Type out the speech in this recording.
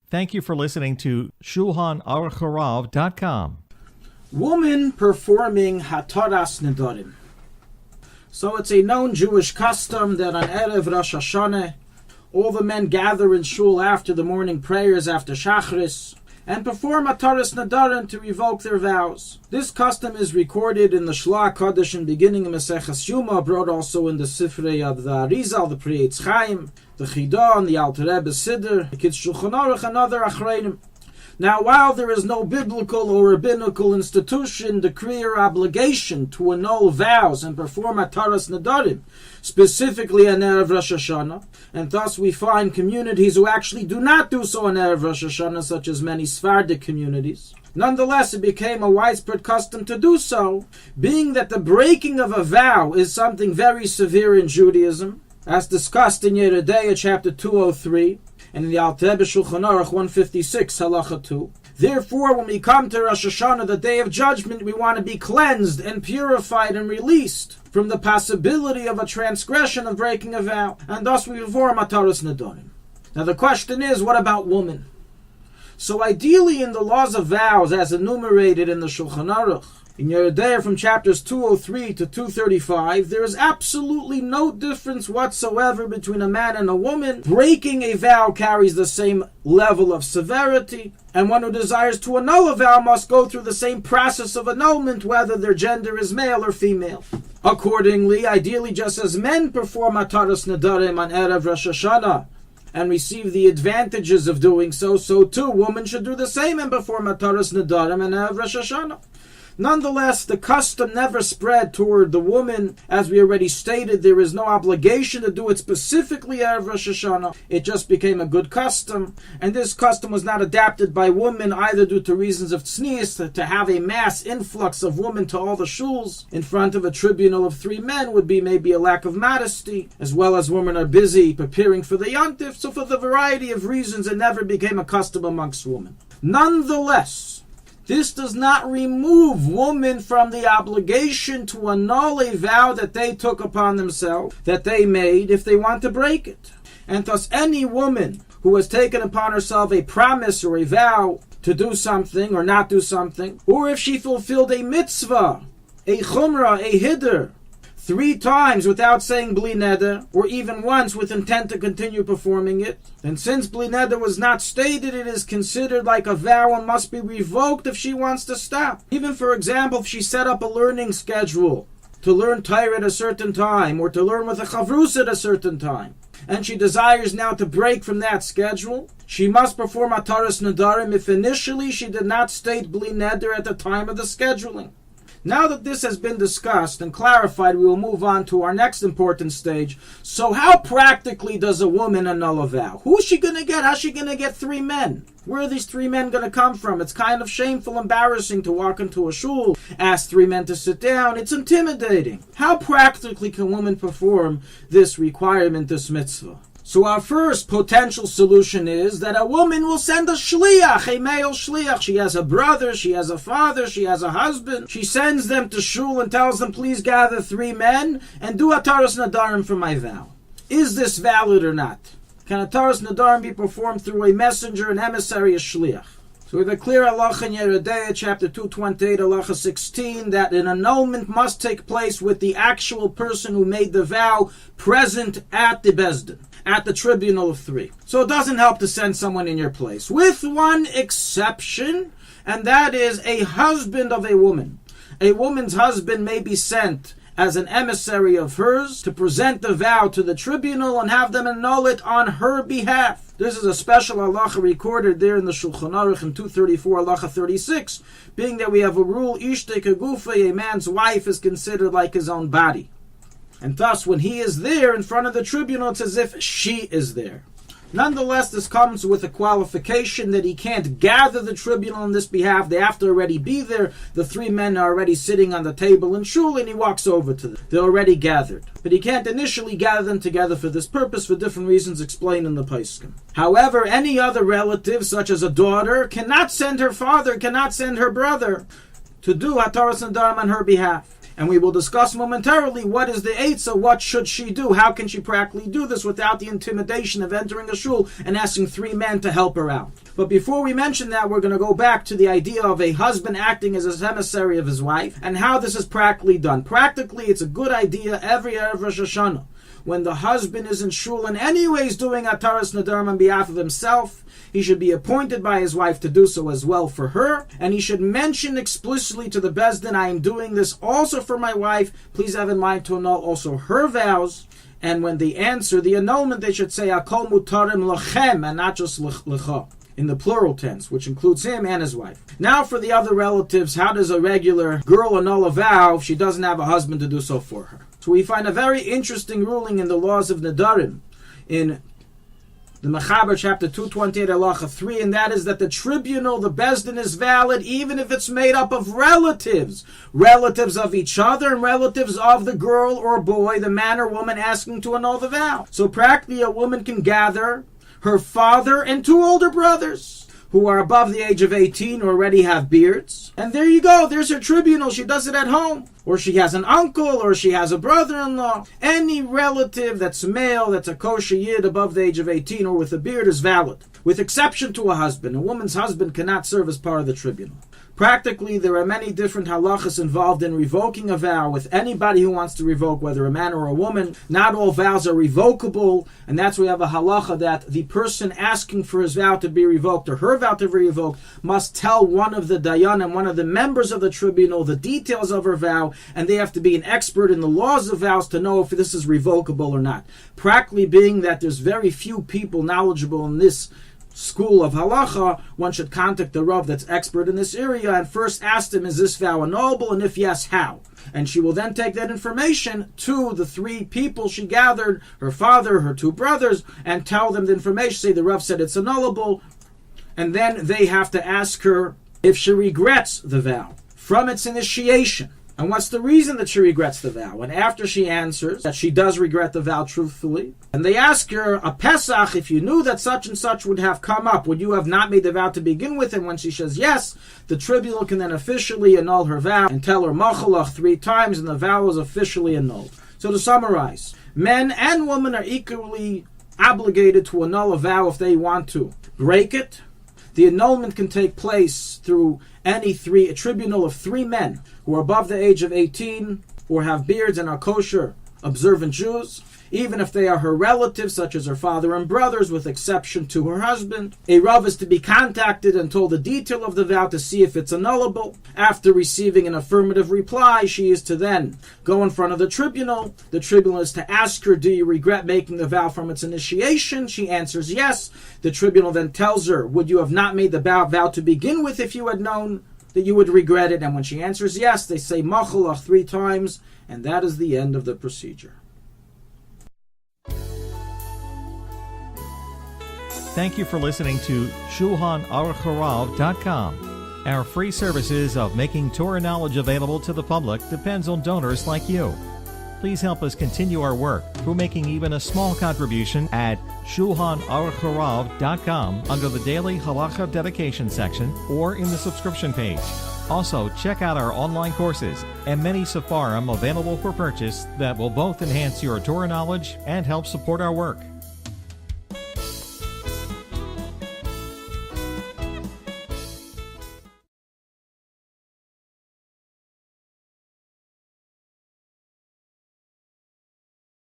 Thank you for listening to Shulchanaruchharav.com. Woman performing Hataras Nedarim. So it's a known Jewish custom that on Erev Rosh Hashanah, all the men gather in shul after the morning prayers after Shachris and perform Hataras Nedarim to revoke their vows. This custom is recorded in the Shla Kodesh in beginning of Maseches Yuma, brought also in the Sifrei of the Arizal, the Pri Eitz Chaim, the Chidah, and the Alter Rebbe Siddur, the Kids Shulchanaruch, and other Achreinim. Now, while there is no biblical or rabbinical institution, decree, or obligation to annul vows and perform Hataras Nedarim, specifically on Erev Rosh Hashanah, and thus we find communities who actually do not do so on Erev Rosh Hashanah, such as many Sephardic communities. Nonetheless, it became a widespread custom to do so, being that the breaking of a vow is something very severe in Judaism, as discussed in Yeridea chapter 203, and in the Alter Rebbe Shulchanaruch 156, halacha 2. Therefore, when we come to Rosh Hashanah, the Day of Judgment, we want to be cleansed and purified and released from the possibility of a transgression of breaking a vow, and thus we perform Hataras Nedarim. Now the question is, what about women? So ideally in the laws of vows, as enumerated in the Shulchan Aruch, in Yeridea from chapters 203 to 235, there is absolutely no difference whatsoever between a man and a woman. Breaking a vow carries the same level of severity, and one who desires to annul a vow must go through the same process of annulment, whether their gender is male or female. Accordingly, ideally just as men perform Hataras Nedarim on Erev Rosh Hashanah, and receive the advantages of doing so, so too women should do the same and perform Hataras Nedarim on Erev Rosh Hashanah. Nonetheless, the custom never spread toward the woman. As we already stated, there is no obligation to do it specifically Erev Rosh Hashanah. It just became a good custom, and this custom was not adapted by women either due to reasons of tznius, to have a mass influx of women to all the shuls in front of a tribunal of 3 men would be maybe a lack of modesty, as well as women are busy preparing for the yontif, so for the variety of reasons it never became a custom amongst women. Nonetheless, this does not remove women from the obligation to annul a vow that they took upon themselves, that they made, if they want to break it. And thus any woman who has taken upon herself a promise or a vow to do something or not do something, or if she fulfilled a mitzvah, a chumrah, a hiddur, 3 times without saying bli neder, or even once with intent to continue performing it, and since bli neder was not stated, it is considered like a vow and must be revoked if she wants to stop. Even, for example, if she set up a learning schedule to learn Torah at a certain time, or to learn with a chavrus at a certain time, and she desires now to break from that schedule, she must perform Hataras Nedarim if initially she did not state bli neder at the time of the scheduling. Now that this has been discussed and clarified, we will move on to our next important stage. So how practically does a woman annul a vow? Who is she going to get? How's she going to get 3 men? Where are these 3 men going to come from? It's kind of shameful, embarrassing to walk into a shul, ask 3 men to sit down. It's intimidating. How practically can women perform this requirement, this mitzvah? So our first potential solution is that a woman will send a shliach, a male shliach. She has a brother, she has a father, she has a husband. She sends them to shul and tells them, please gather 3 men and do Hataras Nedarim for my vow. Is this valid or not? Can Hataras Nedarim be performed through a messenger, an emissary, a shliach? So we have a clear halacha in Yeridea, chapter 228, halacha 16, that an annulment must take place with the actual person who made the vow present at the Bezdin, at the tribunal of 3. So it doesn't help to send someone in your place, with one exception, and that is a husband of a woman. A woman's husband may be sent as an emissary of hers to present the vow to the tribunal and have them annul it on her behalf. This is a special halacha recorded there in the Shulchan Aruch in 234, halacha 36, being that we have a rule, ishtei kegufa, a man's wife is considered like his own body. And thus, when he is there in front of the tribunal, it's as if she is there. Nonetheless, this comes with a qualification that he can't gather the tribunal on this behalf. They have to already be there. The 3 men are already sitting on the table in shul, and he walks over to them. They're already gathered. But he can't initially gather them together for this purpose, for different reasons explained in the Paiskim. However, any other relative, such as a daughter, cannot send her father, cannot send her brother to do Hataras Nedarim on her behalf. And we will discuss momentarily what is the eitzah, what should she do, how can she practically do this without the intimidation of entering a shul and asking 3 men to help her out. But before we mention that, we're going to go back to the idea of a husband acting as an emissary of his wife and how this is practically done. Practically, it's a good idea every Erev Rosh Hashanah, when the husband is in shul and anyways doing Hataras Nedarim on behalf of himself, he should be appointed by his wife to do so as well for her, and he should mention explicitly to the Beis Din, I am doing this also for my wife. Please have in mind to annul also her vows. And when they answer the annulment, they should say Hakol mutarim lachem, and not just lecha, in the plural tense, which includes him and his wife. Now for the other relatives, how does a regular girl annul a vow if she doesn't have a husband to do so for her? So we find a very interesting ruling in the laws of Nedarim in the Mechaber, chapter 228, halacha 3, and that is that the tribunal, the Beis Din, is valid even if it's made up of relatives of each other and relatives of the girl or boy, the man or woman asking to annul the vow. So practically a woman can gather her father and 2 older brothers who are above the age of 18 or already have beards. And there you go, there's her tribunal. She does it at home. Or she has an uncle, or she has a brother-in-law. Any relative that's male, that's a kosher yid above the age of 18 or with a beard is valid, with exception to a husband. A woman's husband cannot serve as part of the tribunal. Practically, there are many different halachas involved in revoking a vow with anybody who wants to revoke, whether a man or a woman. Not all vows are revocable, and that's why we have a halacha that the person asking for his vow to be revoked or her vow to be revoked must tell one of the dayan and one of the members of the tribunal the details of her vow, and they have to be an expert in the laws of vows to know if this is revocable or not. Practically being that there's very few people knowledgeable in this school of halacha, one should contact the Rav that's expert in this area and first ask him, is this vow annulable, and if yes, how? And she will then take that information to the 3 people she gathered, her father, her 2 brothers, and tell them the information, say the Rav said it's annulable, and then they have to ask her if she regrets the vow from its initiation. And what's the reason that she regrets the vow? And after she answers that she does regret the vow truthfully, and they ask her, a Pesach, if you knew that such and such would have come up, would you have not made the vow to begin with? And when she says yes, the tribunal can then officially annul her vow and tell her Machalach 3 times, and the vow is officially annulled. So to summarize, men and women are equally obligated to annul a vow if they want to break it. The annulment can take place through a tribunal of 3 men who are above the age of 18 or have beards and are kosher, observant Jews, even if they are her relatives, such as her father and brothers, with exception to her husband. A Rav is to be contacted and told the detail of the vow to see if it's annullable. After receiving an affirmative reply, she is to then go in front of the tribunal. The tribunal is to ask her, do you regret making the vow from its initiation? She answers yes. The tribunal then tells her, would you have not made the vow to begin with if you had known that you would regret it? And when she answers yes, they say Machalach 3 times, and that is the end of the procedure. Thank you for listening to Shulchanaruchharav.com. Our free services of making Torah knowledge available to the public depends on donors like you. Please help us continue our work through making even a small contribution at Shulchanaruchharav.com under the Daily Halacha Dedication section or in the subscription page. Also, check out our online courses and many sefarim available for purchase that will both enhance your Torah knowledge and help support our work.